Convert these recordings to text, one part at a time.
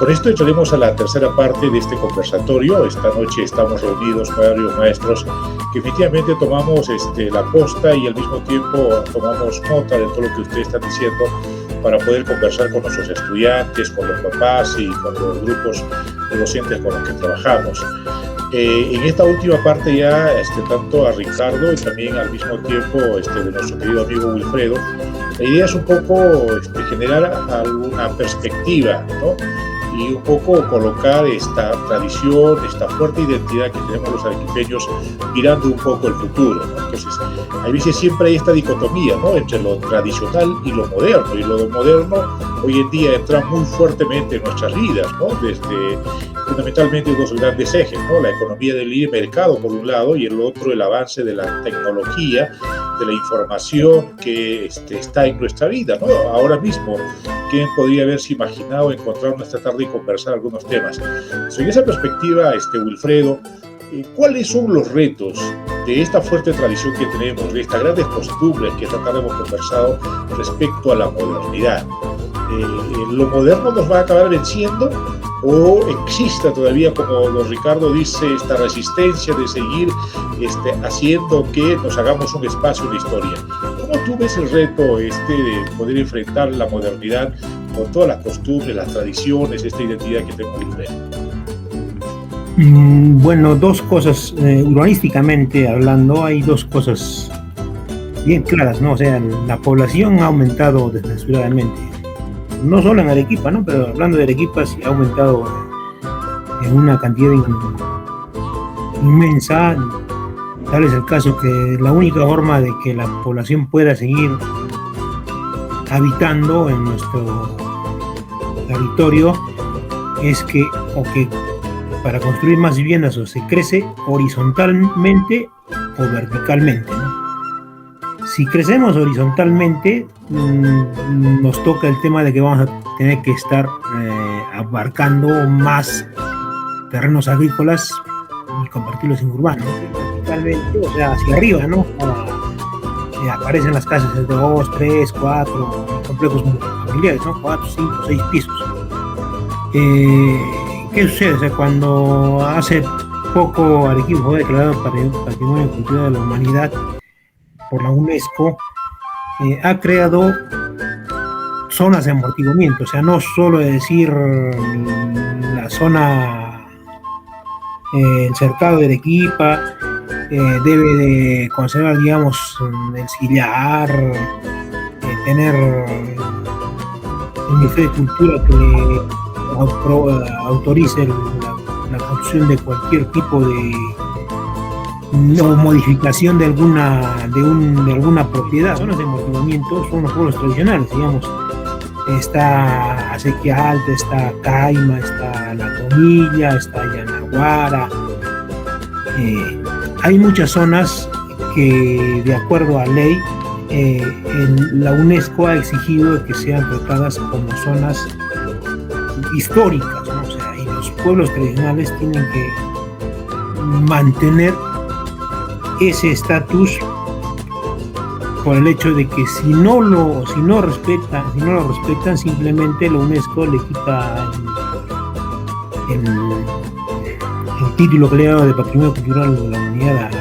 Con esto entraremos a la tercera parte de este conversatorio. Esta noche estamos reunidos varios maestros que efectivamente tomamos la posta y al mismo tiempo tomamos nota de todo lo que ustedes están diciendo para poder conversar con nuestros estudiantes, con los papás y con los grupos de docentes con los que trabajamos. En esta última parte ya, tanto a Ricardo y también al mismo tiempo de nuestro querido amigo Wilfredo, la idea es un poco generar alguna perspectiva, ¿no? Y un poco colocar esta tradición, esta fuerte identidad que tenemos los arequipeños mirando un poco el futuro, ¿no? Entonces, a veces siempre hay esta dicotomía, ¿no?, entre lo tradicional y lo moderno, y lo moderno hoy en día entra muy fuertemente en nuestras vidas, ¿no?, desde fundamentalmente dos grandes ejes, ¿no?, la economía del libre mercado por un lado y el otro el avance de la tecnología, de la información que está en nuestra vida, ¿no? Ahora mismo, ¿quién podría haberse imaginado encontrarnos esta tarde y conversar algunos temas? En esa perspectiva, Wilfredo, ¿cuáles son los retos de esta fuerte tradición que tenemos, de estas grandes costumbres que esta tarde hemos conversado respecto a la modernidad? ¿Lo moderno nos va a acabar venciendo o existe todavía, como don Ricardo dice, esta resistencia de seguir haciendo que nos hagamos un espacio en la historia? ¿Cómo tú ves el reto de poder enfrentar la modernidad con todas las costumbres, las tradiciones, esta identidad que tenemos que tener? Bueno, dos cosas, urbanísticamente hablando, hay dos cosas bien claras, ¿no? O sea, la población ha aumentado desmesuradamente. No solo en Arequipa, ¿no? Pero hablando de Arequipa, sí ha aumentado en una cantidad inmensa. Tal es el caso que la única forma de que la población pueda seguir habitando en nuestro territorio es que para construir más viviendas o se crece horizontalmente o verticalmente, ¿no? Si crecemos horizontalmente, nos toca el tema de que vamos a tener que estar abarcando más terrenos agrícolas y convertirlos en urbanos. Verticalmente, o sea, hacia arriba, ¿no? Aparecen las casas de 2, 3, 4, complejos familiares, ¿no? 4, 5, 6 pisos. ¿Qué sucede? O sea, cuando hace poco Arequipa fue declarado Patrimonio Cultural de la Humanidad por la UNESCO, ha creado zonas de amortiguamiento, o sea, no solo decir la zona, el cercado de Arequipa debe de conservar, digamos, el sillar, tener el Ministerio de Cultura que le autorice la construcción de cualquier tipo de modificación de alguna propiedad. Zonas de amortiguamiento son los pueblos tradicionales, digamos. Está Acequia Alta, está Caima, está La Tomilla, está Yanaguara. Hay muchas zonas que, de acuerdo a ley, la UNESCO ha exigido que sean tratadas como zonas históricas, ¿no? O sea, y los pueblos tradicionales tienen que mantener ese estatus por el hecho de que si no lo respetan, simplemente la UNESCO le quita el título que le ha dado de Patrimonio Cultural de la Humanidad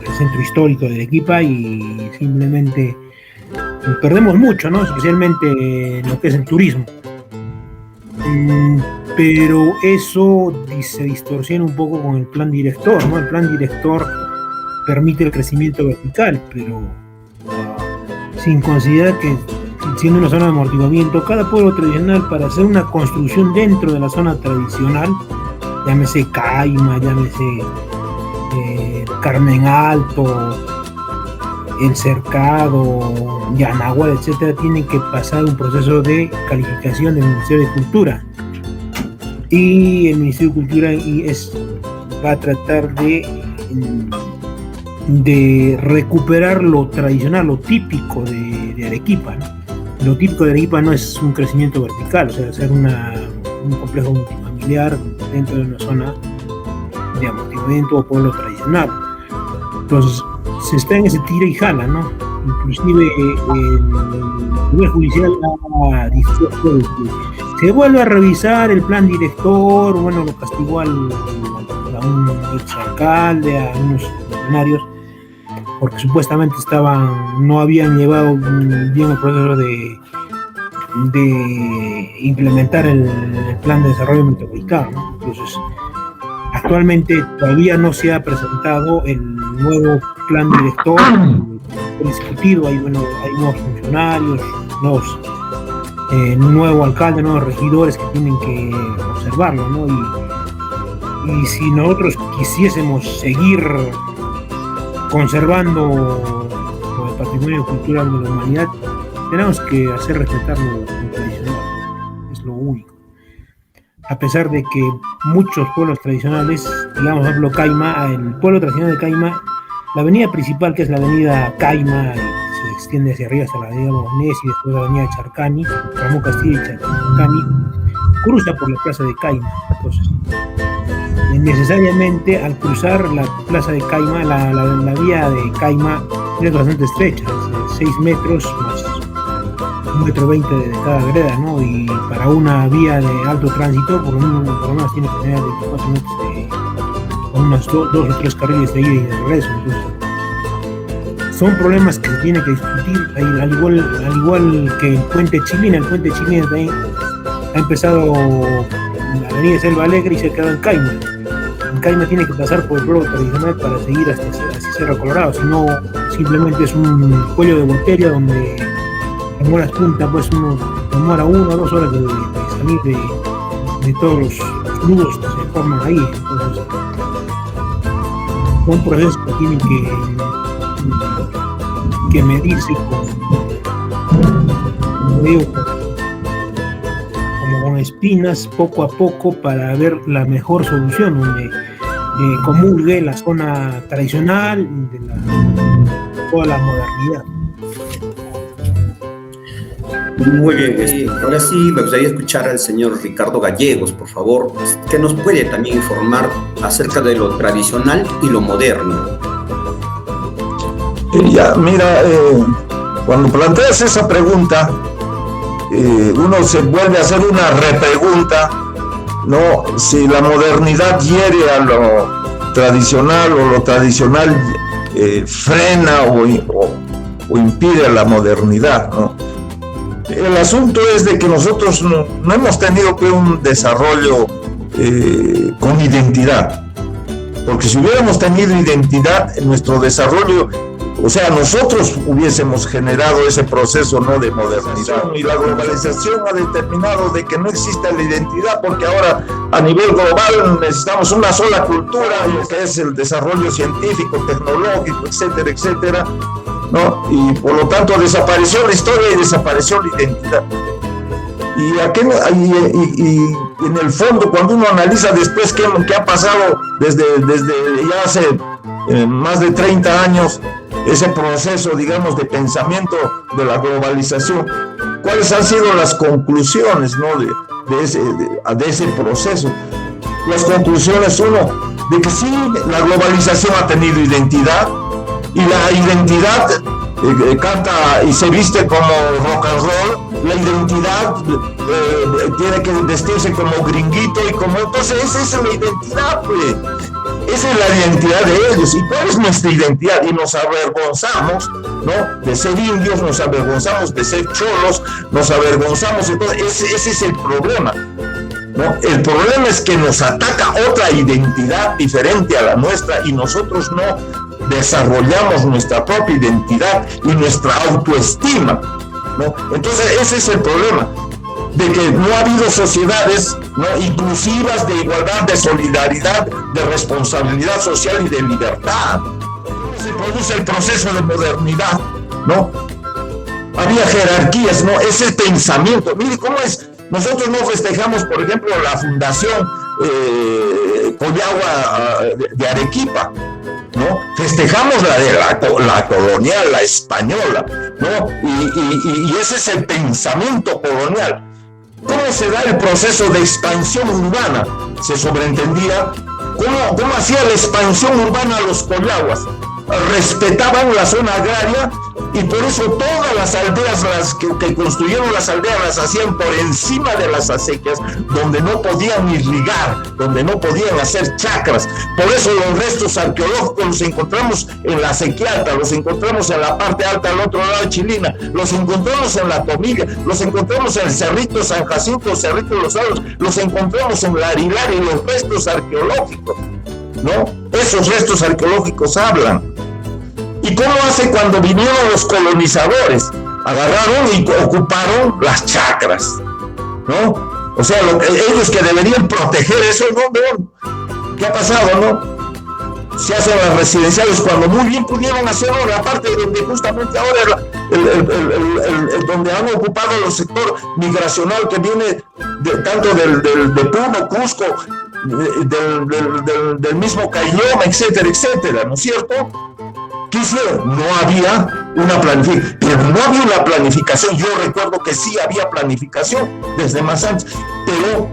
al centro histórico de Arequipa y simplemente perdemos mucho, ¿no? Especialmente lo que es el turismo. Pero eso se distorsiona un poco con el plan director, ¿no? El plan director permite el crecimiento vertical, pero sin considerar que, siendo una zona de amortiguamiento, cada pueblo tradicional, para hacer una construcción dentro de la zona tradicional, llámese Caima, llámese Carmen Alto, El Cercado, Yanaguara, etcétera, tienen que pasar un proceso de calificación del Ministerio de Cultura. Y el Ministerio de Cultura va a tratar de de recuperar lo tradicional, lo típico de Arequipa, ¿no? Lo típico de Arequipa no es un crecimiento vertical, o sea, hacer un complejo multifamiliar dentro de una zona de amortiguamiento o pueblo tradicional. Entonces, se está en ese tira y jala, ¿no? Inclusive el Poder Judicial ha dispuesto de que se vuelve a revisar el plan director, bueno, lo castigó a un exalcalde, a unos funcionarios, porque supuestamente no habían llevado bien el proceso de implementar el plan de desarrollo metropolitano, ¿no? Entonces, actualmente todavía no se ha presentado el nuevo plan director discutido, hay nuevos funcionarios, nuevo alcalde, nuevos regidores que tienen que observarlo, ¿no? Y si nosotros quisiésemos seguir conservando el patrimonio cultural de la humanidad, tenemos que hacer respetar lo tradicional, es lo único. A pesar de que muchos pueblos tradicionales, digamos, por ejemplo, Caima, el pueblo tradicional de Caima, la avenida principal, que es la avenida Caima, se extiende hacia arriba hasta la avenida Mogonés y después la avenida Charcani, Ramón Castillo y Charcani, cruza por la plaza de Caima. Entonces, necesariamente al cruzar la plaza de Caima, la vía de Caima es bastante estrecha, 6 metros más 1,20 m de cada vereda, ¿no? Y para una vía de alto tránsito, por lo menos tiene que tener 24 metros con unos 2 o 3 carriles de ida y de regreso. Entonces, son problemas que se tienen que discutir, al igual que el puente Chilina también ha empezado en la avenida Selva Alegre y se ha quedado en Caima. En Caima tiene que pasar por el pueblo tradicional para seguir hasta Cerro Colorado, si no simplemente es un cuello de botella donde en horas punta pues uno demora 1 o 2 horas de salir de todos los nudos que se forman ahí. Entonces, son procesos que tienen que medirse como con espinas poco a poco para ver la mejor solución donde comulgue la zona tradicional de toda la modernidad. Muy bien, ahora sí me gustaría escuchar al señor Ricardo Gallegos, por favor, que nos puede también informar acerca de lo tradicional y lo moderno. Ya, mira, cuando planteas esa pregunta, uno se vuelve a hacer una repregunta, ¿no? Si la modernidad hiere a lo tradicional o lo tradicional frena o impide a la modernidad, ¿no? El asunto es de que nosotros no hemos tenido un desarrollo con identidad, porque si hubiéramos tenido identidad, nuestro desarrollo, o sea, nosotros hubiésemos generado ese proceso, ¿no?, de modernización, y la globalización ha determinado de que no existe la identidad, porque ahora a nivel global necesitamos una sola cultura, lo que es el desarrollo científico, tecnológico, etcétera, etcétera, ¿no? Y por lo tanto desapareció la historia y desapareció la identidad. Y en el fondo, cuando uno analiza después qué ha pasado desde ya hace más de 30 años, ese proceso, digamos, de pensamiento de la globalización, ¿cuáles han sido las conclusiones, ¿no?, de ese proceso? Las conclusiones, uno, de que sí, la globalización ha tenido identidad, y la identidad canta y se viste como rock and roll, la identidad tiene que vestirse como gringuito y como, entonces esa es la identidad, pues. Esa es la identidad de ellos. ¿Y cuál es nuestra identidad? Y nos avergonzamos, ¿no?, de ser indios, nos avergonzamos de ser cholos, nos avergonzamos. Entonces, ese es el problema, ¿no? El problema es que nos ataca otra identidad diferente a la nuestra y nosotros no desarrollamos nuestra propia identidad y nuestra autoestima, ¿no? Entonces, ese es el problema, de que no ha habido sociedades, ¿no?, inclusivas, de igualdad, de solidaridad, de responsabilidad social y de libertad. Se produce el proceso de modernidad, ¿no? Había jerarquías, ¿no? Ese pensamiento. Mire cómo es. Nosotros no festejamos, por ejemplo, la Fundación Collagua de Arequipa, ¿no? Festejamos la de la colonial, la española, ¿no? Y ese es el pensamiento colonial. ¿Cómo se da el proceso de expansión urbana? Se sobreentendía cómo hacía la expansión urbana a los collahuas. Respetaban la zona agraria y por eso todas las aldeas que construyeron las aldeas las hacían por encima de las acequias, donde no podían irrigar, donde no podían hacer chacras. Por eso los restos arqueológicos los encontramos en la acequia alta, los encontramos en la parte alta al otro lado de Chilina, los encontramos en la Tomilla, los encontramos en el Cerrito San Jacinto, el Cerrito de los Salos, los encontramos en la Arilari, los restos arqueológicos, ¿no? Esos restos arqueológicos hablan. ¿Y cómo hace cuando vinieron los colonizadores? Agarraron y ocuparon las chacras, ¿no? O sea, ellos que deberían proteger eso, ¿no? ¿Qué ha pasado, no? Se hacen las residenciales cuando muy bien pudieron hacerlo en la parte donde justamente ahora donde han ocupado el sector migracional que viene tanto de Puno, Cusco, del mismo Caylloma, etcétera, etcétera, ¿no es cierto? ¿Qué hicieron? No había una planificación, pero no había una planificación. Yo recuerdo que sí había planificación desde más antes, pero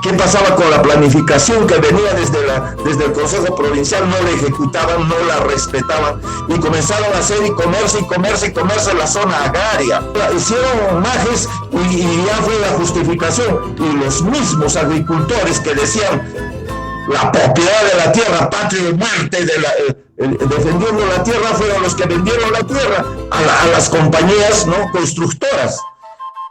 ¿qué pasaba con la planificación que venía desde el Consejo Provincial? No la ejecutaban, no la respetaban y comenzaron a hacer y comerse la zona agraria. Hicieron majes y ya fue la justificación. Y los mismos agricultores que decían la propiedad de la tierra, patria y muerte, defendiendo la tierra, fueron los que vendieron la tierra a las compañías, ¿no?, constructoras.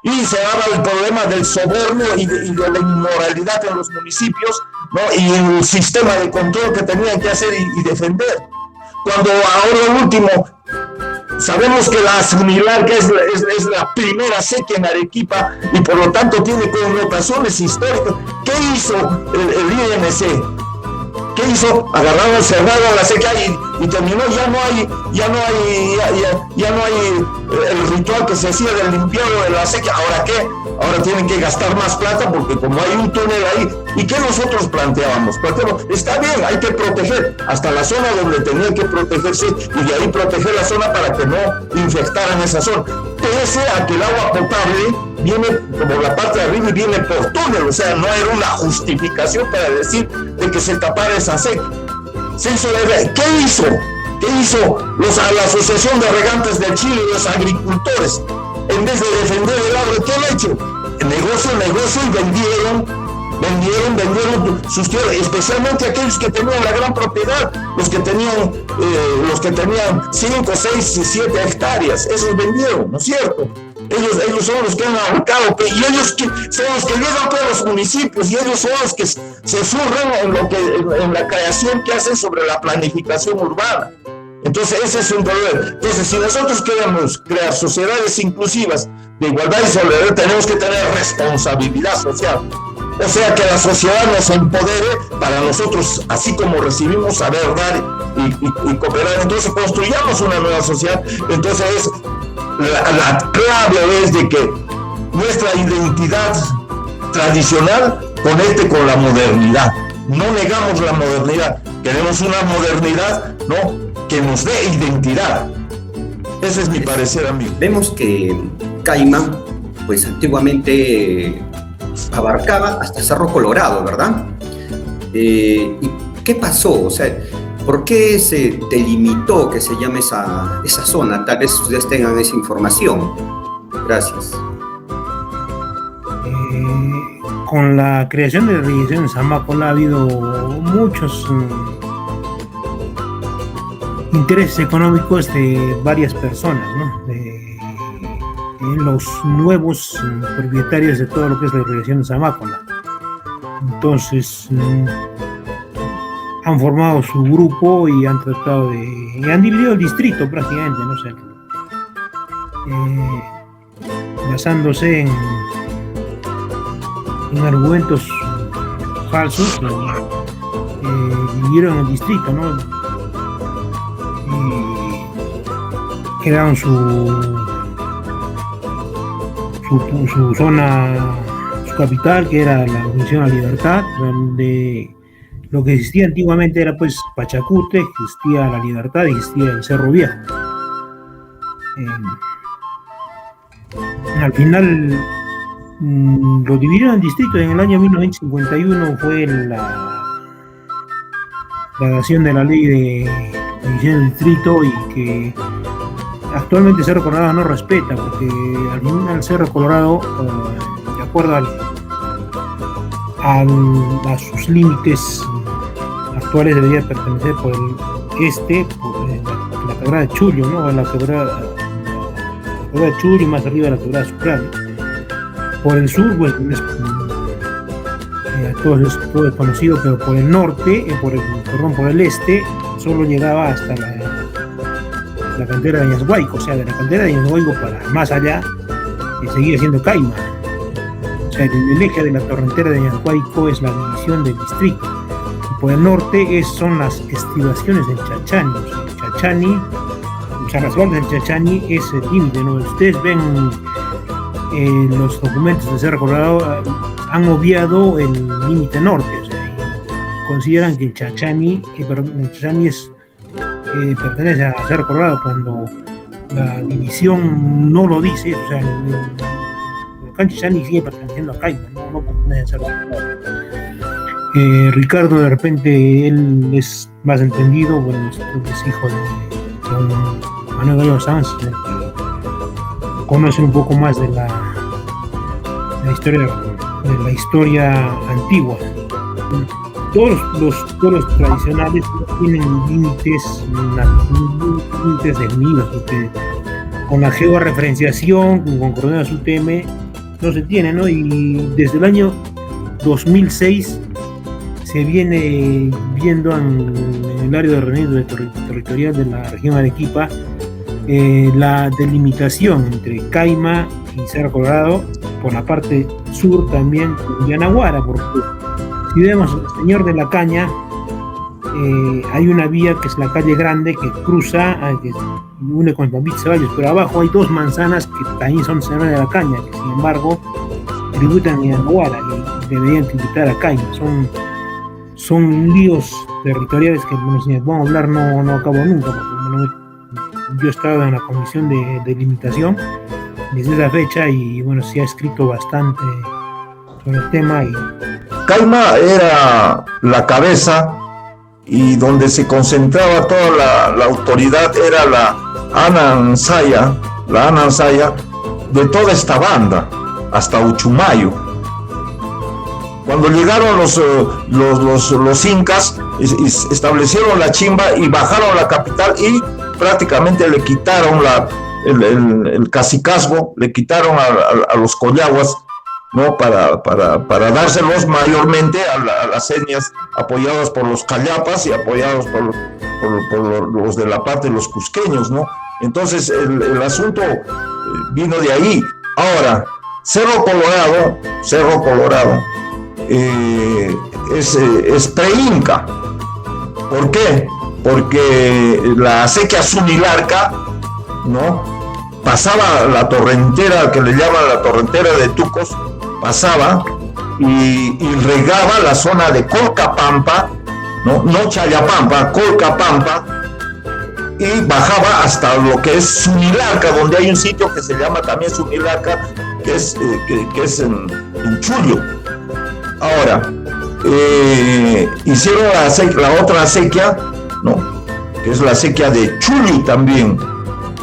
Y se daba el problema del soborno y de la inmoralidad en los municipios, ¿no?, y el sistema de control que tenían que hacer y defender. Cuando ahora último, sabemos que la similar, que es la primera sequía en Arequipa y por lo tanto tiene connotaciones históricas. ¿Qué hizo el INC? ¿Qué hizo? Agarraron, cerraron la sequía y terminó. Ya no hay el ritual que se hacía del limpiado de la sequía. ¿Ahora qué? Ahora tienen que gastar más plata porque como hay un túnel ahí. ¿Y qué nosotros planteamos? Está bien, hay que proteger hasta la zona donde tenía que protegerse y de ahí proteger la zona para que no infectaran esa zona. Pese a que el agua potable viene como la parte de arriba y viene por túnel, o sea, no era una justificación para decir de que se tapara esa sequía. ¿Qué hizo? La Asociación de Regantes de Chile y los agricultores? En vez de defender el agro, ¿qué han hecho? Negocio y vendieron sus tierras, especialmente aquellos que tenían la gran propiedad, los que tenían 5, 6 y 7 hectáreas, esos vendieron, ¿no es cierto? Ellos son los que han ahorcado, y ellos son los que llegan por los municipios, y ellos son los que se surren en la creación que hacen sobre la planificación urbana. Entonces ese es un problema. Entonces, si nosotros queremos crear sociedades inclusivas de igualdad y solidaridad, tenemos que tener responsabilidad social. O sea, que la sociedad nos empodere para nosotros, así como recibimos, saber dar y cooperar. Entonces construyamos una nueva sociedad. Entonces la clave es de que nuestra identidad tradicional conecte con la modernidad. No negamos la modernidad, queremos una modernidad, ¿no?, que nos dé identidad. Ese es mi parecer, amigo. Vemos que Caima, pues antiguamente abarcaba hasta Cerro Colorado, ¿verdad? ¿Y qué pasó? O sea, ¿por qué se delimitó que se llame esa zona? Tal vez ustedes tengan esa información. Gracias. Con la creación de la irrigación en Zamacola ha habido muchos intereses económicos de varias personas, ¿no? Los nuevos propietarios de todo lo que es la irrigación de Zamacola. Entonces han formado su grupo y han tratado y han dividido el distrito prácticamente, no sé, basándose en argumentos falsos, dividieron el distrito, ¿no? Y crearon su zona, su capital, que era la Misión a Libertad, donde Lo que existía antiguamente era pues Pachacute, existía La Libertad y existía el Cerro Viejo. Al final lo dividieron en distritos. En el año 1951 fue la dación de la ley de división del distrito, y que actualmente Cerro Colorado no respeta, porque al final Cerro Colorado, de acuerdo a sus límites actuales, debería pertenecer por el este, por la quebrada de Chullo, ¿no? La quebrada de Chullo, y más arriba la quebrada Sucral. Por el sur, pues todo es conocido, pero por el norte, por el este, solo llegaba hasta la cantera de Ñashuayco. O sea, de la cantera de Ñashuayco para más allá, seguía siendo Caima. O sea, el eje de la torrentera de Ñashuayco es la división del distrito. Y por el norte son las estribaciones del Chachani. O sea, las bandas del Chachani es el límite, ¿no? Ustedes ven los documentos de Cerro Colorado, han obviado el límite norte. O sea, consideran que el Chachani pertenece a Cerro Colorado, cuando la división no lo dice. O sea, el volcán Chachani sigue perteneciendo a Caima, no pertenece a Cerro Colorado. Ricardo, de repente, él es más entendido, bueno, es hijo de don Manuel Gallo Sanz, conoce un poco más de la historia antigua. Todos los toros tradicionales tienen límites definidos, porque con la georreferenciación, con coordenadas UTM, no se tiene, ¿no? Y desde el año 2006 se viene viendo en el área de ordenamiento territorial de la región Arequipa la delimitación entre Caima y Cerro Colorado, por la parte sur también Yanaguara, porque si vemos el Señor de la Caña, hay una vía que es la calle Grande, que cruza, que une con Pampita Ceballos, pero abajo hay dos manzanas que también son Señor de la Caña, que sin embargo tributan a Yanaguara y deberían tributar a Caima. Son líos territoriales que, bueno, si vamos a hablar, no acabo nunca, porque yo he estado en la comisión de delimitación desde esa fecha, y bueno, se ha escrito bastante sobre el tema. Caima era la cabeza, y donde se concentraba toda la autoridad era la Anansaya de toda esta banda, hasta Uchumayo. Cuando llegaron los incas, establecieron la chimba y bajaron la capital, y prácticamente le quitaron el cacicazgo, le quitaron a los collaguas, ¿no? Para dárselos mayormente a las etnias apoyadas por los callapas y apoyados por los de la parte de los cusqueños, ¿no? Entonces el asunto vino de ahí. Ahora, Cerro Colorado es pre-inca. ¿Por qué? Porque la acequia Sunilarca, ¿no? Pasaba la torrentera, que le llaman la torrentera de Tucos, pasaba y regaba la zona de Colcapampa, no Chayapampa, Colcapampa, y bajaba hasta lo que es Sunilarca, donde hay un sitio que se llama también Sunilarca, que es en Chullo. Ahora, hicieron la otra acequia, ¿no? Que es la acequia de Chullo también,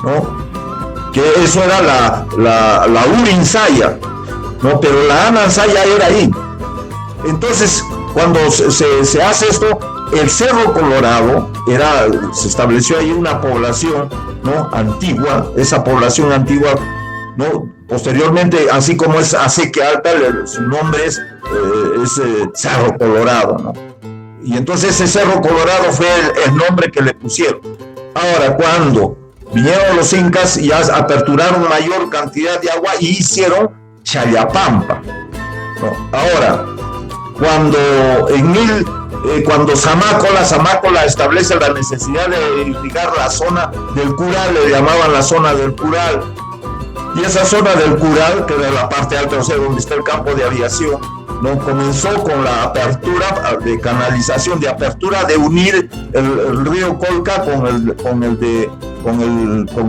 ¿no? Que eso era la Urinsaya, ¿no? Pero la Anansaya era ahí. Entonces, cuando se hace esto, el Cerro Colorado se estableció ahí una población, ¿no? Antigua. Esa población antigua, ¿no? Posteriormente, así como es Acequia Alta, su nombre es Cerro Colorado, ¿no? Y entonces ese Cerro Colorado fue el nombre que le pusieron. Ahora, cuando vinieron los incas, ya aperturaron mayor cantidad de agua y hicieron Chayapampa, ¿no? Ahora, cuando Zamácola establece la necesidad de irrigar la zona del Cural, le llamaban la zona del Cural, y esa zona del Cural, que era la parte alta, o sea, donde está el campo de aviación, ¿no? Comenzó con la apertura de canalización, de apertura de unir el río Colca con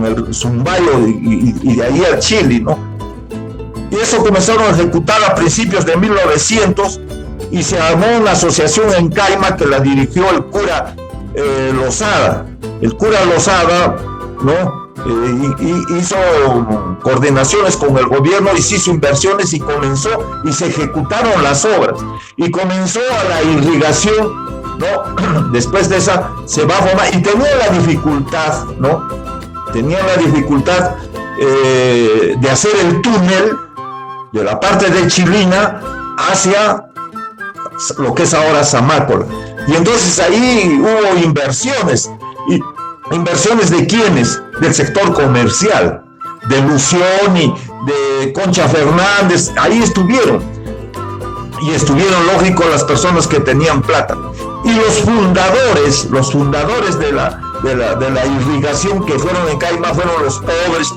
el Zumbayo y de ahí al Chile, ¿no? Y eso comenzaron a ejecutar a principios de 1900 y se armó una asociación en Caima que la dirigió el cura Lozada. El cura Lozada, ¿no? Hizo coordinaciones con el gobierno y se hizo inversiones y comenzó y se ejecutaron las obras y comenzó a la irrigación, ¿no? Después de esa se va a formar y tenía la dificultad, ¿no? Tenía la dificultad de hacer el túnel de la parte de Chilina hacia lo que es ahora Zamácola. Y entonces ahí hubo inversiones. ¿Y inversiones de quiénes? Del sector comercial, de Lucioni, de Concha Fernández, ahí estuvieron. Y estuvieron, lógico, las personas que tenían plata. Y los fundadores de la irrigación que fueron en Caima fueron los pobres,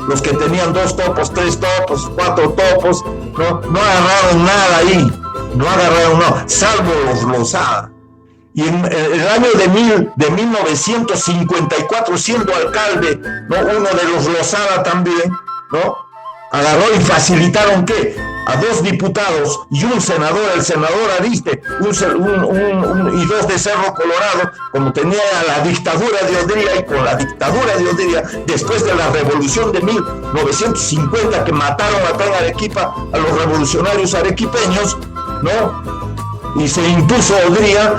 los que tenían 2 topos, 3 topos, 4 topos, no agarraron nada ahí, no agarraron nada, salvo los Lozada. Y en el año de 1954, siendo alcalde, ¿no? Uno de los Lozada también, ¿no? Agarró y facilitaron ¿qué? A 2 diputados y un senador, el senador Ariste, y 2 de Cerro Colorado, como tenía la dictadura de Odría, y con la dictadura de Odría, después de la revolución de 1950, que mataron acá en Arequipa a los revolucionarios arequipeños, ¿no? Y se impuso Odría,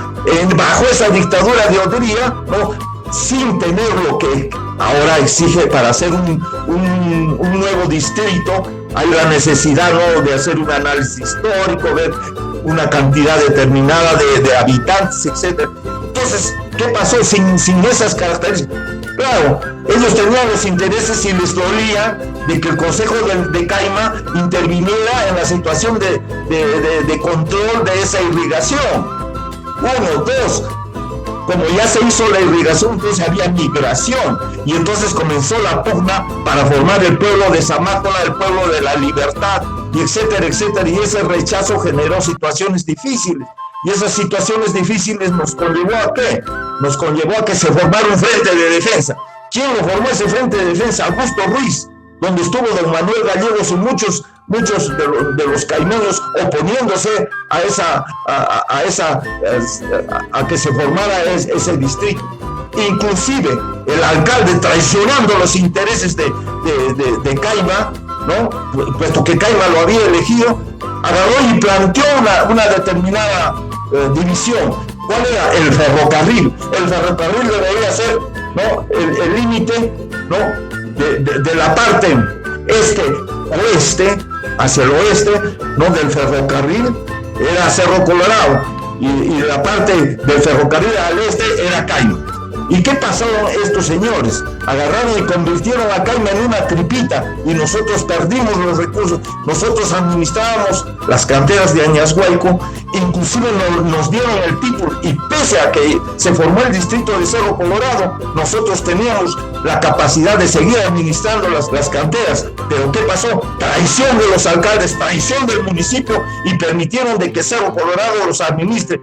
bajo esa dictadura de Odría, ¿no? Sin tener lo que ahora exige para hacer un nuevo distrito. Hay la necesidad, ¿no?, de hacer un análisis histórico, ver una cantidad determinada de habitantes, etc. Entonces, ¿qué pasó sin esas características? Claro, ellos tenían los intereses y les dolía de que el Consejo de Caima interviniera en la situación de control de esa irrigación. 1, 2, como ya se hizo la irrigación, entonces había migración, y entonces comenzó la pugna para formar el pueblo de Zamácola, el pueblo de la libertad, y etcétera, etcétera, y ese rechazo generó situaciones difíciles. Y esas situaciones difíciles nos conllevó ¿a qué? Nos conllevó a que se formara un frente de defensa. ¿Quién lo formó ese frente de defensa? Augusto Ruiz, donde estuvo don Manuel Gallegos y muchos de los caimeños oponiéndose a que se formara ese distrito. Inclusive el alcalde, traicionando los intereses de Caima, ¿no? Puesto que Caima lo había elegido, agarró y planteó una determinada división. ¿Cuál era? El ferrocarril. El ferrocarril debería ser, ¿no?, el límite, ¿no?, de la parte oeste hacia el oeste, ¿no?, del ferrocarril era Cerro Colorado, y la parte del ferrocarril al este era Caima. ¿Y qué pasaron estos señores? Agarraron y convirtieron a Caima en una tripita, y nosotros perdimos los recursos. Nosotros administrábamos las canteras de Añashuayco, inclusive nos dieron el título, y pese a que se formó el distrito de Cerro Colorado, nosotros teníamos la capacidad de seguir administrando las canteras. Pero ¿qué pasó? Traición de los alcaldes, traición del municipio, y permitieron de que Cerro Colorado los administre.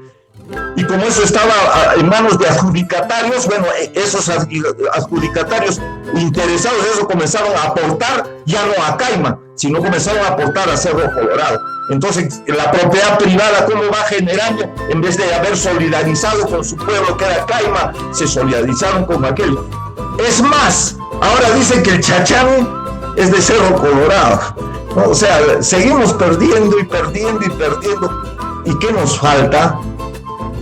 Y como eso estaba en manos de adjudicatarios, bueno, esos adjudicatarios interesados en eso comenzaron a aportar ya no a Caima, sino comenzaron a aportar a Cerro Colorado. Entonces, la propiedad privada, ¿cómo va generando? En vez de haber solidarizado con su pueblo, que era Caima, se solidarizaron con aquel. Es más, ahora dicen que el Chachán es de Cerro Colorado, ¿no? O sea, seguimos perdiendo y perdiendo y perdiendo. ¿Y qué nos falta?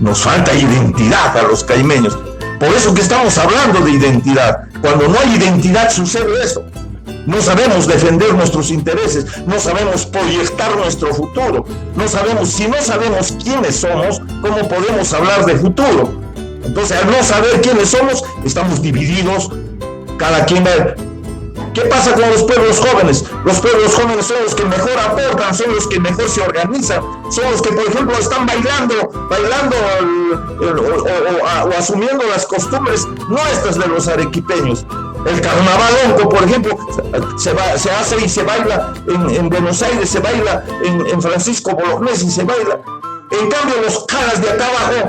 Nos falta identidad a los caimeños. Por eso que estamos hablando de identidad. Cuando no hay identidad sucede eso. No sabemos defender nuestros intereses, no sabemos proyectar nuestro futuro, si no sabemos quiénes somos, ¿cómo podemos hablar de futuro? Entonces, al no saber quiénes somos, estamos divididos, cada quien va. ¿Qué pasa con los pueblos jóvenes? Los pueblos jóvenes son los que mejor aportan, son los que mejor se organizan, son los que, por ejemplo, están bailando o asumiendo las costumbres nuestras de los arequipeños. El carnavalonco, por ejemplo, se hace y se baila en Buenos Aires, se baila en Francisco Bolognesi, se baila. En cambio, los caras de acá abajo,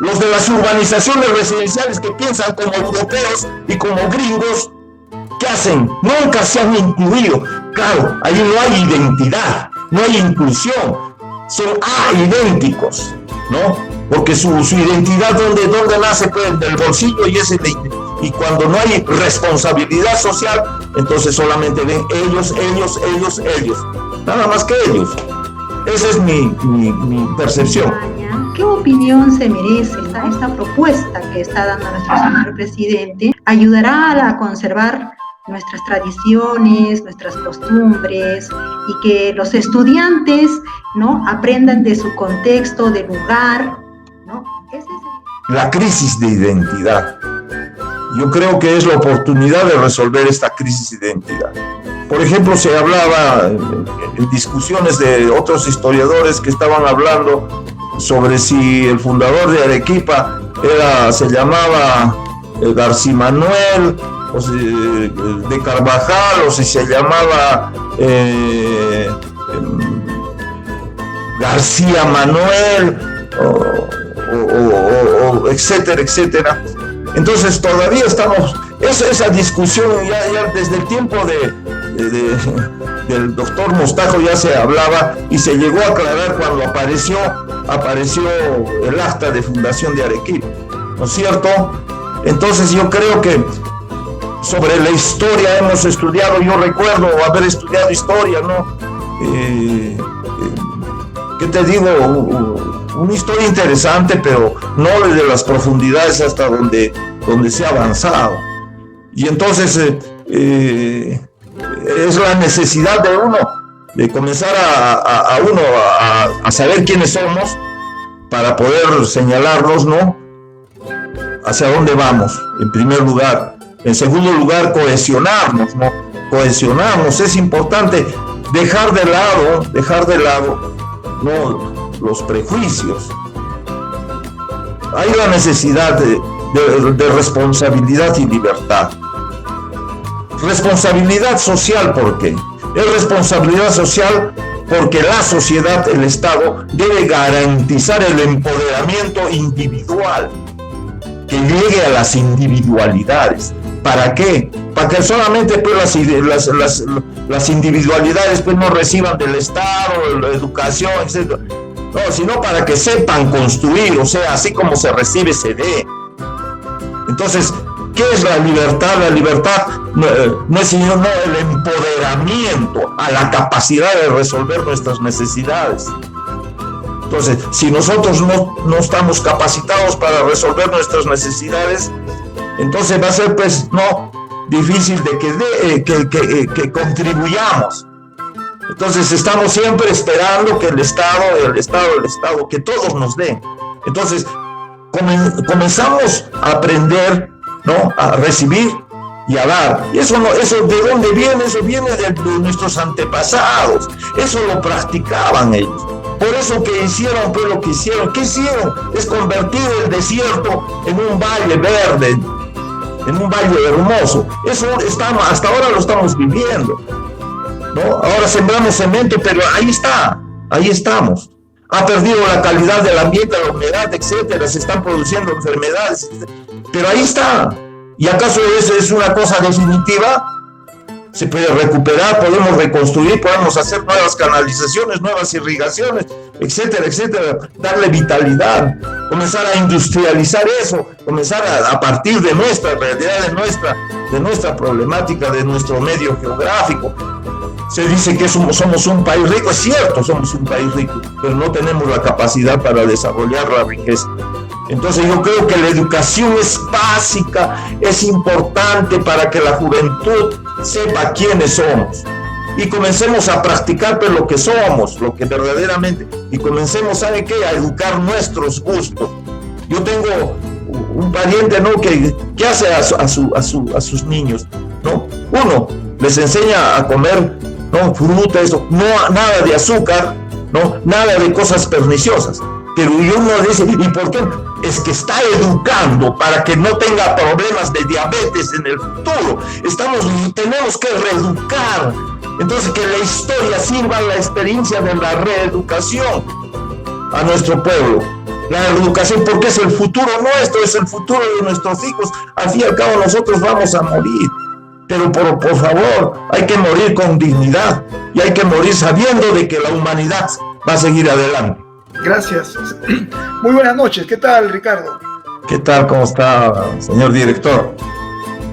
los de las urbanizaciones residenciales que piensan como europeos y como gringos, ¿qué hacen? Nunca se han incluido. Claro, ahí no hay identidad, no hay inclusión. Son idénticos, ¿no? Porque su identidad, ¿dónde nace? Pues del bolsillo, y cuando no hay responsabilidad social, entonces solamente ven ellos. Nada más que ellos. Esa es mi percepción. ¿Qué opinión se merece esta propuesta que está dando nuestro señor presidente? ¿Ayudará a conservar nuestras tradiciones, nuestras costumbres, y que los estudiantes, ¿no?, aprendan de su contexto, de lugar, ¿no? La crisis de identidad. Yo creo que es la oportunidad de resolver esta crisis de identidad. Por ejemplo, se hablaba en discusiones de otros historiadores que estaban hablando sobre si el fundador de Arequipa se llamaba García Manuel, o de Carvajal, o si se llamaba García Manuel, o etcétera, etcétera. Entonces todavía estamos, esa discusión ya desde el tiempo del doctor Mostajo ya se hablaba, y se llegó a aclarar cuando apareció el acta de fundación de Arequipa, ¿no es cierto? Entonces yo creo que sobre la historia hemos estudiado, yo recuerdo haber estudiado historia, ¿no? ¿Qué te digo? Una historia interesante, pero no desde las profundidades hasta donde se ha avanzado. Y entonces es la necesidad de uno de comenzar a saber quiénes somos para poder señalarnos, ¿no?, hacia dónde vamos, en primer lugar. En segundo lugar, cohesionarnos, ¿no? Cohesionarnos, es importante dejar de lado, ¿no?, los prejuicios. Hay la necesidad de responsabilidad y libertad. Responsabilidad social, ¿por qué? Es responsabilidad social porque la sociedad, el Estado, debe garantizar el empoderamiento individual, que llegue a las individualidades. ¿Para qué? Para que solamente pues, las individualidades pues, no reciban del Estado, la educación, etc. No, sino para que sepan construir, o sea, así como se recibe, se dé. Entonces, ¿qué es la libertad? La libertad no es sino el empoderamiento a la capacidad de resolver nuestras necesidades. Entonces, si nosotros no estamos capacitados para resolver nuestras necesidades, entonces va a ser pues difícil de que contribuyamos. Entonces estamos siempre esperando que el Estado, que todos nos den. Entonces comenzamos a aprender, ¿no?, a recibir y a dar. Y eso ¿de dónde viene? Eso viene de nuestros antepasados. Eso lo practicaban ellos. Por eso que hicieron pues lo que hicieron. ¿Qué hicieron? Es convertir el desierto en un valle verde, en un valle hermoso. Eso hasta ahora lo estamos viviendo, ¿no? Ahora sembramos cemento, pero ahí estamos. Ha perdido la calidad del ambiente, la humedad, etcétera. Se están produciendo enfermedades, pero ahí está. ¿Y acaso es una cosa definitiva? Se puede recuperar, podemos reconstruir, podemos hacer nuevas canalizaciones, nuevas irrigaciones, etcétera, etcétera, darle vitalidad, comenzar a industrializar eso, comenzar a partir de nuestra realidad, de nuestra problemática, de nuestro medio geográfico. Se dice que somos un país rico, es cierto, somos un país rico, pero no tenemos la capacidad para desarrollar la riqueza. Entonces yo creo que la educación es básica, es importante para que la juventud sepa quiénes somos y comencemos a practicar pues, lo que somos, lo que verdaderamente, y comencemos, ¿sabe qué?, a educar nuestros gustos. Yo tengo un pariente, ¿no?, que hace a sus niños, ¿no? Uno, les enseña a comer, ¿no?, fruta, eso, no, nada de azúcar, ¿no?, nada de cosas perniciosas. Pero uno dice, ¿y por qué? Es que está educando para que no tenga problemas de diabetes en el futuro. Tenemos que reeducar. Entonces, que la historia sirva a la experiencia de la reeducación a nuestro pueblo. La educación, porque es el futuro nuestro, es el futuro de nuestros hijos. Al fin y al cabo, nosotros vamos a morir. Pero por favor, hay que morir con dignidad y hay que morir sabiendo de que la humanidad va a seguir adelante. Gracias. Muy buenas noches. ¿Qué tal, Ricardo? ¿Qué tal? ¿Cómo está, señor director?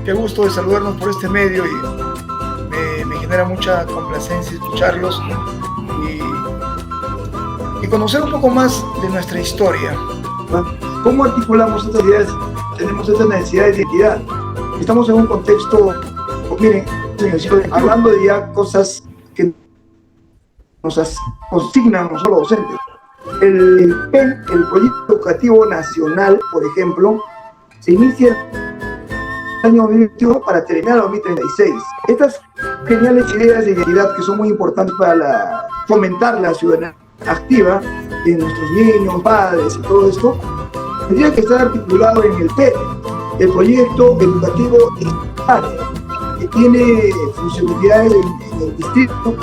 Qué gusto de saludarnos por este medio y me genera mucha complacencia escucharlos y conocer un poco más de nuestra historia. ¿Cómo articulamos estas ideas? Tenemos esta necesidad de identidad. Estamos en un contexto, miren, hablando de ya cosas que nos consignan no solo docentes. El PEN, el Proyecto Educativo Nacional, por ejemplo, se inicia el año 2021 para terminar el 2036. Estas geniales ideas de identidad que son muy importantes para fomentar la ciudadanía activa de nuestros niños, padres y todo esto, tendría que estar articulado en el PEN, el Proyecto Educativo Nacional, que tiene funcionalidades en el distrito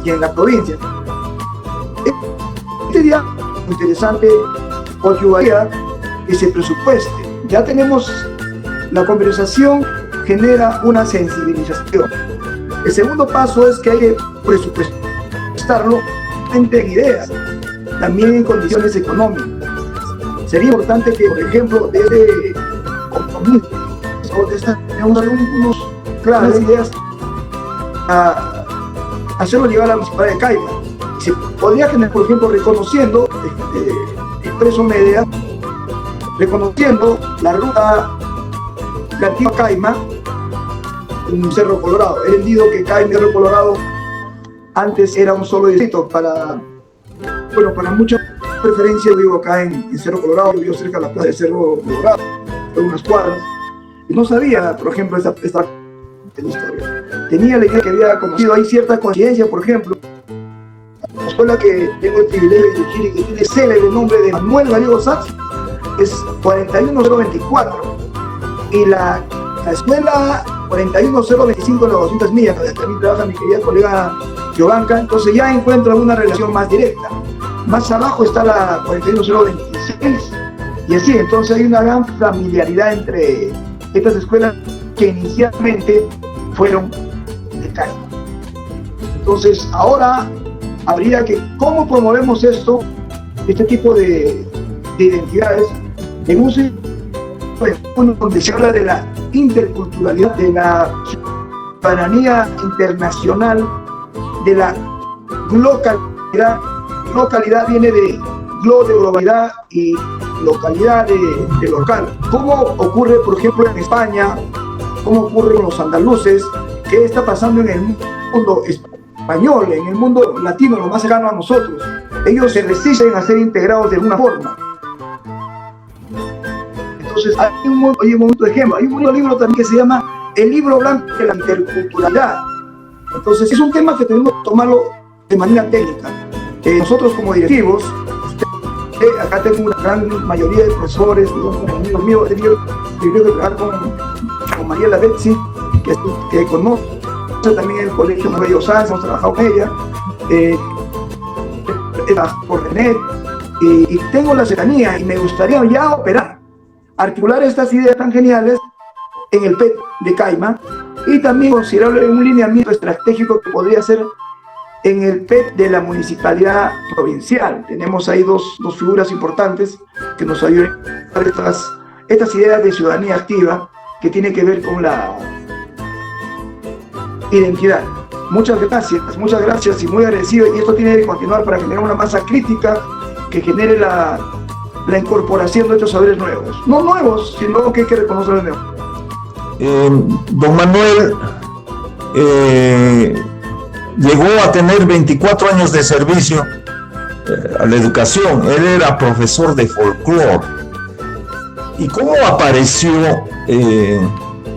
y en la provincia. Sería interesante ayudaría que se presupueste. Ya tenemos la conversación, genera una sensibilización. El segundo paso es que hay que presupuestarlo en ideas, también en condiciones económicas. Sería importante que, por ejemplo, desde compromiso, tenemos algunos claras ideas a hacerlo llegar a la municipalidad de Caima. Se podría generar, por ejemplo, reconociendo Expreso Media, reconociendo la ruta de antigua Caima en Cerro Colorado. He entendido que Caima y Cerro Colorado antes era un solo distrito. Para mucha preferencia, yo vivo acá en Cerro Colorado, yo vivo cerca de la plaza de Cerro Colorado, en unas cuadras, y no sabía, por ejemplo, esta historia. Tenía la idea que había conocido, hay cierta coincidencia, por ejemplo, la escuela que tengo el privilegio de dirigir y que tiene célebre nombre de Manuel Gallego Sachs es 41024, y la escuela 41025 en las 200 millas, donde también trabaja mi querida colega Giovanca. Entonces ya encuentro una relación más directa. Más abajo está la 41026 y así, entonces hay una gran familiaridad entre estas escuelas que inicialmente fueron de Caima. Entonces ahora habría que, ¿cómo promovemos este tipo de identidades en un sitio donde se habla de la interculturalidad, de la ciudadanía internacional, de la localidad? Localidad viene de globalidad y localidad de local. ¿Cómo ocurre, por ejemplo, en España? ¿Cómo ocurre con los andaluces? ¿Qué está pasando en el mundo español, en el mundo latino, lo más cercano a nosotros? Ellos se resisten a ser integrados de alguna forma. Entonces, hay un momento de ejemplo. Hay un libro también que se llama El Libro Blanco de la Interculturalidad. Entonces, es un tema que tenemos que tomarlo de manera técnica. Nosotros como directivos, acá tengo una gran mayoría de profesores, como amigos míos, he tenido el privilegio de trabajar con Mariela Betsy, que conoce también el colegio Manuel Sanz, hemos trabajado con ella, por René, y tengo la cercanía y me gustaría ya articular estas ideas tan geniales en el PET de Caima y también considerar un lineamiento estratégico que podría ser en el PET de la municipalidad provincial. Tenemos ahí dos figuras importantes que nos ayudan a estas ideas de ciudadanía activa que tiene que ver con la identidad. Muchas gracias y muy agradecido, y esto tiene que continuar para generar una masa crítica que genere la incorporación de estos saberes nuevos. No nuevos, sino que hay que reconocer los nuevos. Don Manuel llegó a tener 24 años de servicio a la educación. Él era profesor de folclore. ¿Y cómo apareció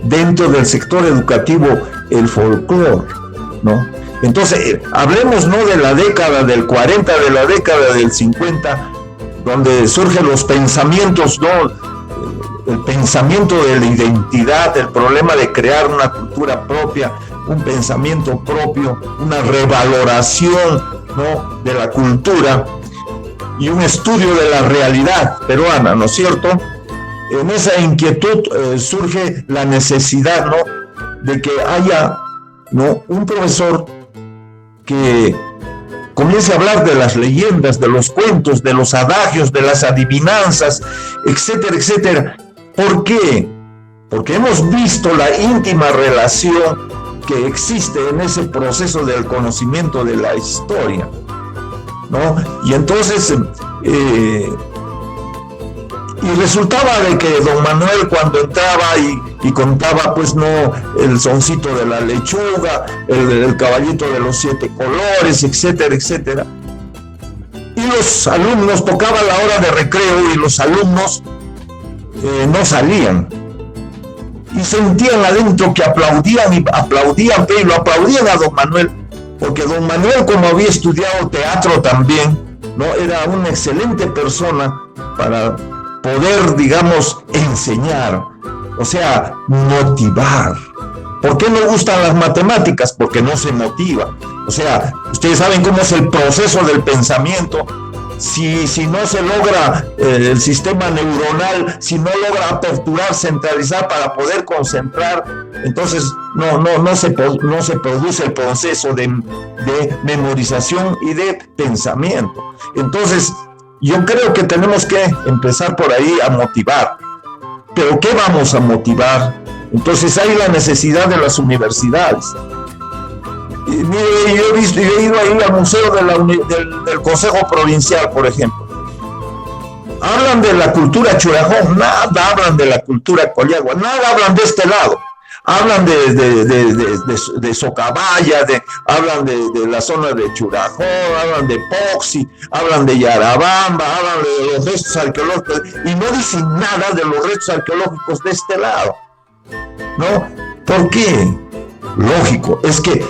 dentro del sector educativo el folclore, ¿no? Entonces, hablemos no de la década del 40, de la década del 50, donde surgen los pensamientos, ¿no? El pensamiento de la identidad, el problema de crear una cultura propia, un pensamiento propio, una revaloración, ¿no?, de la cultura y un estudio de la realidad peruana, ¿no es cierto? En esa inquietud surge la necesidad, ¿no?, de que haya, ¿no?, un profesor que comience a hablar de las leyendas, de los cuentos, de los adagios, de las adivinanzas, etcétera, etcétera. ¿Por qué? Porque hemos visto la íntima relación que existe en ese proceso del conocimiento de la historia, ¿no? Y entonces, y resultaba de que don Manuel, cuando entraba y contaba, pues, no, el soncito de la lechuga, el caballito de los 7 colores, etcétera, etcétera, y los alumnos, tocaba la hora de recreo y los alumnos no salían, y sentían adentro que aplaudían y aplaudían, pero lo aplaudían a don Manuel, porque don Manuel, como había estudiado teatro también, ¿no?, era una excelente persona para poder, digamos, enseñar, o sea, motivar. ¿Por qué no gustan las matemáticas? Porque no se motiva. O sea, ustedes saben cómo es el proceso del pensamiento. Si no se logra el sistema neuronal, si no logra aperturar, centralizar para poder concentrar, entonces no se produce el proceso de memorización y de pensamiento. Entonces, yo creo que tenemos que empezar por ahí a motivar. ¿Pero qué vamos a motivar? Entonces hay la necesidad de las universidades. Y mire, yo he ido ahí al museo del Consejo Provincial, por ejemplo. Hablan de la cultura Churajón, nada hablan de la cultura Collagua, nada hablan de este lado. Hablan de Socabaya, hablan de la zona de Churajón, hablan de Poxi, hablan de Yarabamba, hablan de los restos arqueológicos, y no dicen nada de los restos arqueológicos de este lado, ¿no? ¿Por qué? Lógico, es que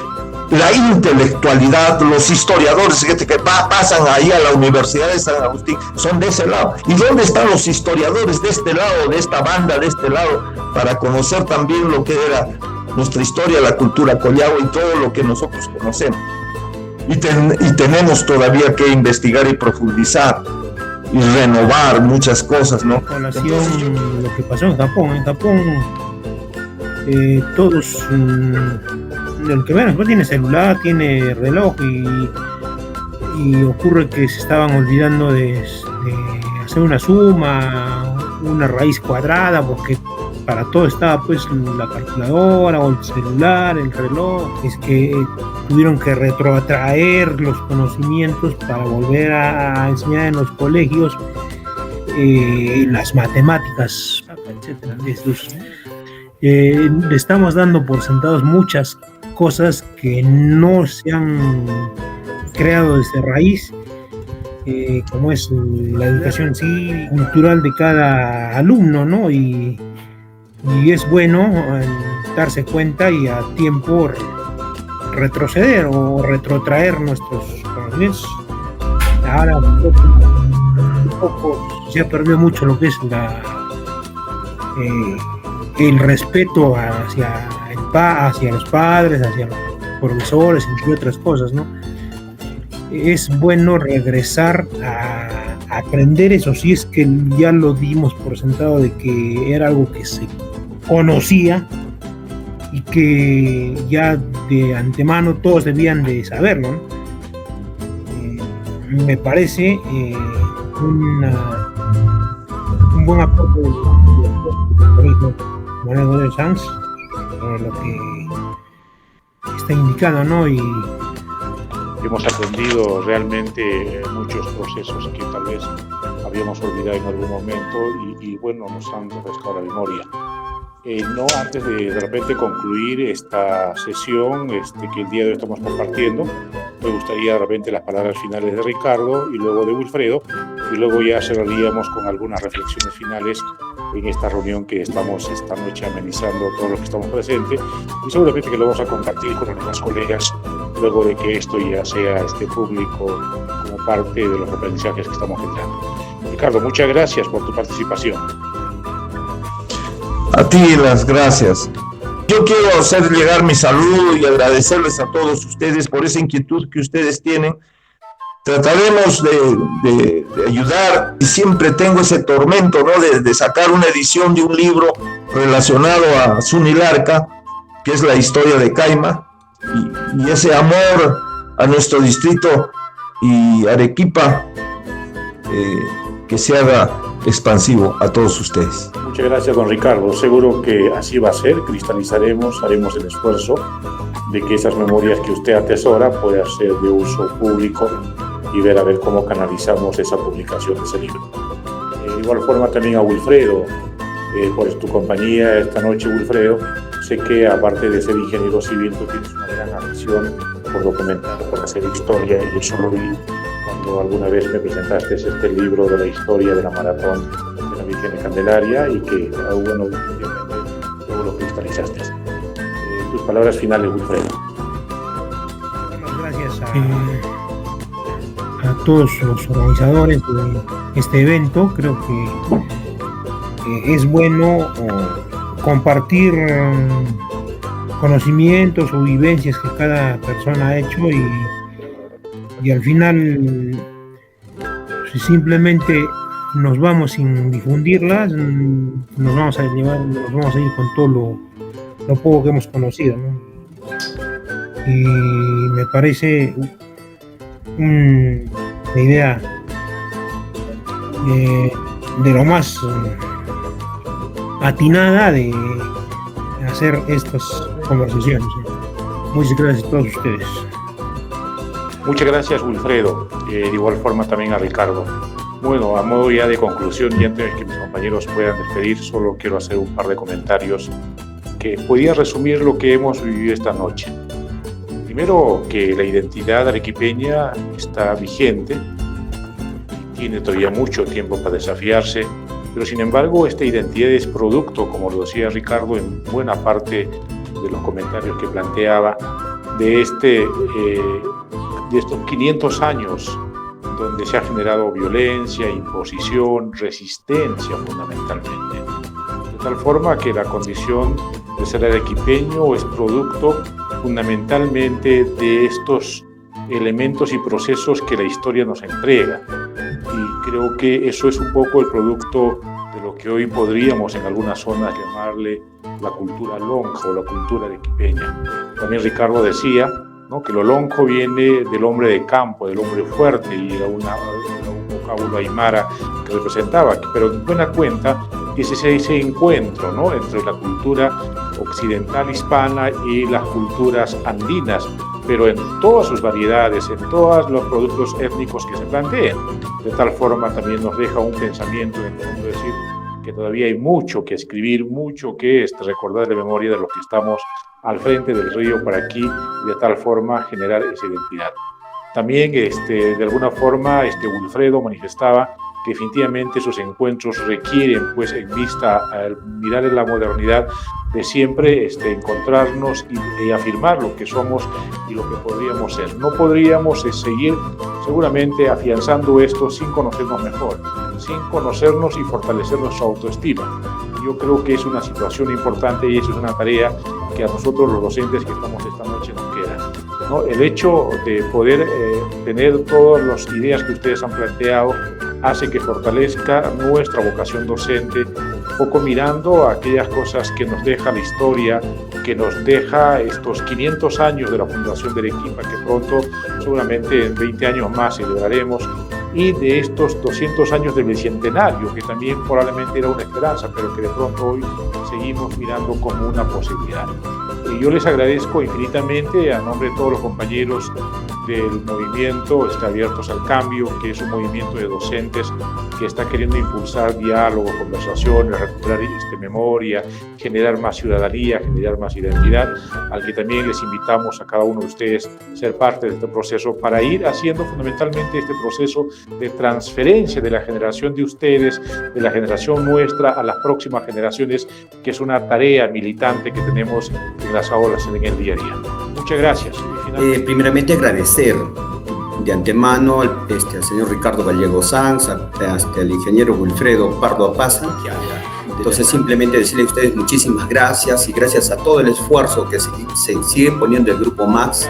la intelectualidad, los historiadores que pasan ahí a la Universidad de San Agustín son de ese lado. ¿Y dónde están los historiadores de este lado, de esta banda, de este lado, para conocer también lo que era nuestra historia, la cultura collagua y todo lo que nosotros conocemos? Y tenemos todavía que investigar y profundizar y renovar muchas cosas, ¿no? Colación, lo que pasó en Japón. Todos, el que menos tiene celular, tiene reloj, y ocurre que se estaban olvidando de hacer una suma, una raíz cuadrada, porque para todo estaba pues la calculadora o el celular, el reloj. Es que tuvieron que retrotraer los conocimientos para volver a enseñar en los colegios las matemáticas, etcétera. Le estamos dando por sentados muchas cosas que no se han creado desde raíz, como es la educación sí cultural de cada alumno, ¿no? Y es bueno darse cuenta y a tiempo retroceder o retrotraer nuestros conocimientos. Ahora un poco se ha perdido mucho lo que es el respeto hacia los padres, hacia los profesores, entre otras cosas, ¿no? Es bueno regresar a aprender eso, si es que ya lo dimos por sentado de que era algo que se conocía y que ya de antemano todos debían de saberlo, ¿no? Me parece un buen aporte del Manuel Sanz, lo que está indicando, ¿no? Y hemos aprendido realmente muchos procesos que tal vez habíamos olvidado en algún momento y bueno, nos han refrescado la memoria. No antes de repente concluir esta sesión que el día de hoy estamos compartiendo, me gustaría de repente las palabras finales de Ricardo y luego de Wilfredo, y luego ya cerraríamos con algunas reflexiones finales en esta reunión que estamos esta noche amenizando todos los que estamos presentes, y seguramente que lo vamos a compartir con los demás colegas luego de que esto ya sea público como parte de los aprendizajes que estamos generando. Ricardo, muchas gracias por tu participación. A ti las gracias. Yo quiero hacer llegar mi saludo y agradecerles a todos ustedes por esa inquietud que ustedes tienen. Trataremos de ayudar, y siempre tengo ese tormento, ¿no?, de sacar una edición de un libro relacionado a Sunilarca, que es la historia de Caima, y ese amor a nuestro distrito y Arequipa, que se haga expansivo a todos ustedes. Muchas gracias, don Ricardo. Seguro que así va a ser. Cristalizaremos, haremos el esfuerzo de que esas memorias que usted atesora puedan ser de uso público y ver a ver cómo canalizamos esa publicación de ese libro. De igual forma también a Wilfredo, por tu compañía esta noche, Wilfredo. Sé que aparte de ser ingeniero civil, tú tienes una gran afición por documentar, por hacer historia, y eso lo vi cuando alguna vez me presentaste este libro de la historia de la maratón de la Virgen de Candelaria, y que, bueno, luego lo cristalizaste. Tus palabras finales, Wilfredo. Gracias a todos los organizadores de este evento. Creo que es bueno compartir conocimientos o vivencias que cada persona ha hecho, y al final, si simplemente nos vamos sin difundirlas, nos vamos a ir con todo lo poco que hemos conocido, ¿no? Y me parece una idea de lo más atinada de hacer estas conversaciones. Muchas gracias a todos ustedes. Muchas gracias, Wilfredo. De igual forma también a Ricardo. Bueno, a modo ya de conclusión, y antes de que mis compañeros puedan despedir, solo quiero hacer un par de comentarios que podría resumir lo que hemos vivido esta noche. Primero, que la identidad arequipeña está vigente, tiene todavía mucho tiempo para desafiarse, pero sin embargo esta identidad es producto, como lo decía Ricardo en buena parte de los comentarios que planteaba, de estos 500 años donde se ha generado violencia, imposición, resistencia fundamentalmente. De tal forma que la condición de ser arequipeño es producto fundamentalmente de estos elementos y procesos que la historia nos entrega. Y creo que eso es un poco el producto de lo que hoy podríamos en algunas zonas llamarle la cultura lonja o la cultura arequipeña. También Ricardo decía, ¿no?, que lo lonjo viene del hombre de campo, del hombre fuerte, y era un vocábulo aymara que representaba, pero en buena cuenta es ese encuentro, ¿no?, entre la cultura occidental hispana y las culturas andinas, pero en todas sus variedades, en todos los productos étnicos que se planteen. De tal forma también nos deja un pensamiento en el fondo, decir que todavía hay mucho que escribir, mucho que recordar de memoria de los que estamos al frente del río para aquí, y de tal forma generar esa identidad. También de alguna forma Wilfredo manifestaba que definitivamente esos encuentros requieren, pues, en vista al mirar en la modernidad, de siempre encontrarnos y afirmar lo que somos y lo que podríamos ser. No podríamos seguir seguramente afianzando esto sin conocernos mejor, sin conocernos y fortalecer nuestra autoestima. Yo creo que es una situación importante, y eso es una tarea que a nosotros los docentes que estamos esta noche nos queda, ¿no? El hecho de poder tener todas las ideas que ustedes han planteado hace que fortalezca nuestra vocación docente, un poco mirando a aquellas cosas que nos deja la historia, que nos deja estos 500 años de la fundación de Arequipa, que pronto, seguramente en 20 años más celebraremos, y de estos 200 años del bicentenario, que también probablemente era una esperanza, pero que de pronto hoy seguimos mirando como una posibilidad. Y yo les agradezco infinitamente a nombre de todos los compañeros del movimiento Abiertos al Cambio, que es un movimiento de docentes que está queriendo impulsar diálogo, conversaciones, recuperar memoria, generar más ciudadanía, generar más identidad, al que también les invitamos a cada uno de ustedes a ser parte de este proceso para ir haciendo fundamentalmente este proceso de transferencia de la generación de ustedes, de la generación nuestra a las próximas generaciones, que es una tarea militante que tenemos en las aulas en el día a día. Muchas gracias. Primeramente agradecer de antemano al señor Ricardo Gallego Sanz, al ingeniero Wilfredo Pardo Apaza. Entonces, simplemente decirle a ustedes muchísimas gracias y gracias a todo el esfuerzo que se sigue poniendo el Grupo Max.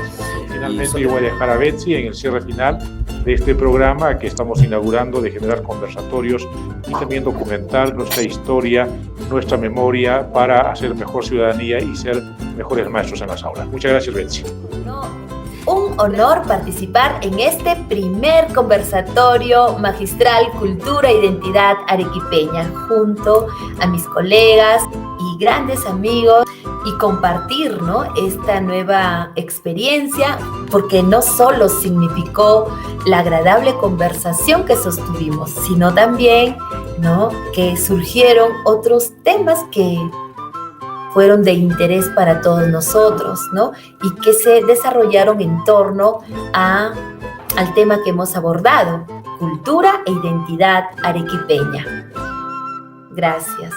Finalmente, yo voy a dejar a Betsy en el cierre final de este programa que estamos inaugurando de generar conversatorios y también documentar nuestra historia, nuestra memoria para hacer mejor ciudadanía y ser mejores maestros en las aulas. Muchas gracias, Betsy. Un honor participar en este primer conversatorio magistral Cultura e Identidad Arequipeña junto a mis colegas y grandes amigos y compartir, ¿no?, esta nueva experiencia, porque no solo significó la agradable conversación que sostuvimos, sino también, ¿no?, que surgieron otros temas que fueron de interés para todos nosotros, ¿no?, y que se desarrollaron en torno al tema que hemos abordado, cultura e identidad arequipeña. Gracias.